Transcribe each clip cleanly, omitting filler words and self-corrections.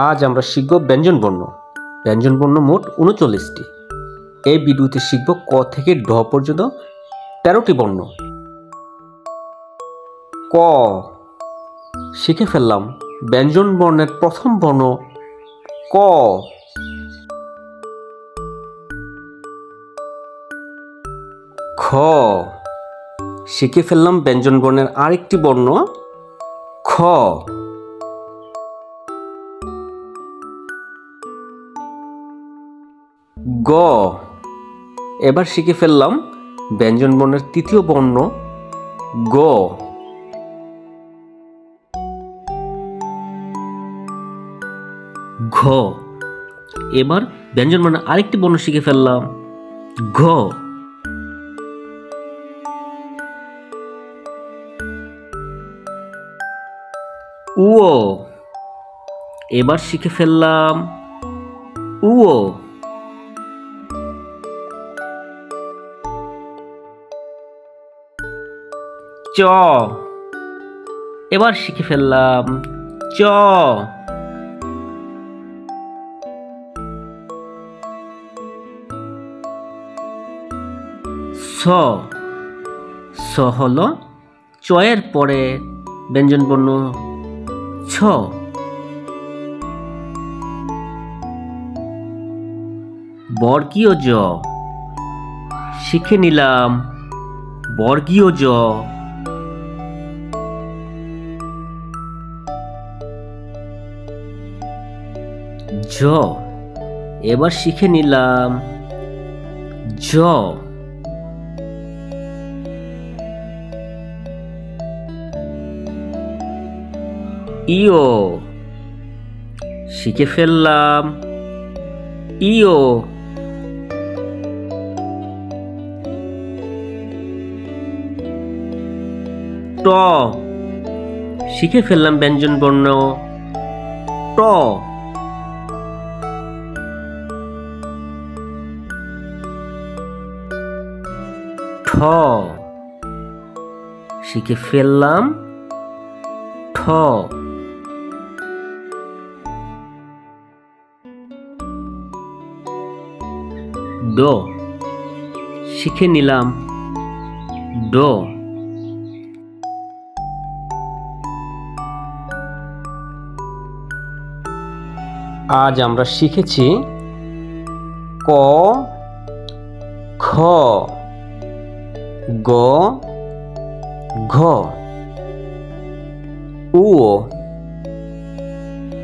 আজ আমরা শিখব ব্যঞ্জনবর্ণ। ব্যঞ্জনবর্ণ মোট ৩৯টি। এই ভিডিওতে শিখব ক থেকে ড পর্যন্ত ১৩টি বর্ণ। ক শিখে ফেললাম। ব্যঞ্জনবর্ণের প্রথম বর্ণ ক। খ শিখে ফেললাম ব্যঞ্জনবর্ণের আরেকটি বর্ণ খ। গ এবার শিখে ফেললাম ব্যঞ্জনবর্ণের তৃতীয় বর্ণ গ। ঘ এবার ব্যঞ্জনবর্ণের আরেকটি বর্ণ শিখে ফেললাম ঘ। উ এবার শিখে ফেললাম উ। চ এবার শিখে ফেললাম চ। স স হলো চয়ের পরে ব্যঞ্জনবর্ণ ছ। বর্গীয় জ শিখে নিলাম বর্গীয় জ। ঝ এবার শিখে নিলাম ঝ। ইও শিখে ফেললাম ইও। ট শিখে ফেললাম ব্যঞ্জনবর্ণ ট। ঠ শিখে ফেললাম ঠ। ড শিখে নিলাম ড। আজ আমরা শিখেছি ক খ গ ঘ উ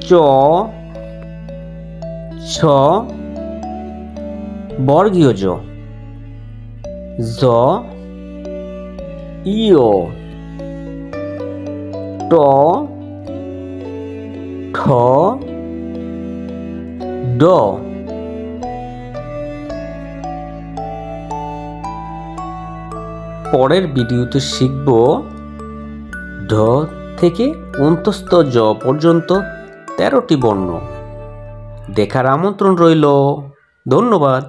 চ ছ বর্গীয় জ জ ইও ট ঠ ড। পরের ভিডিওতে শিখব ঢ থেকে অন্তস্থ জ পর্যন্ত ১৩টি বর্ণ। দেখার আমন্ত্রণ রইল। ধন্যবাদ।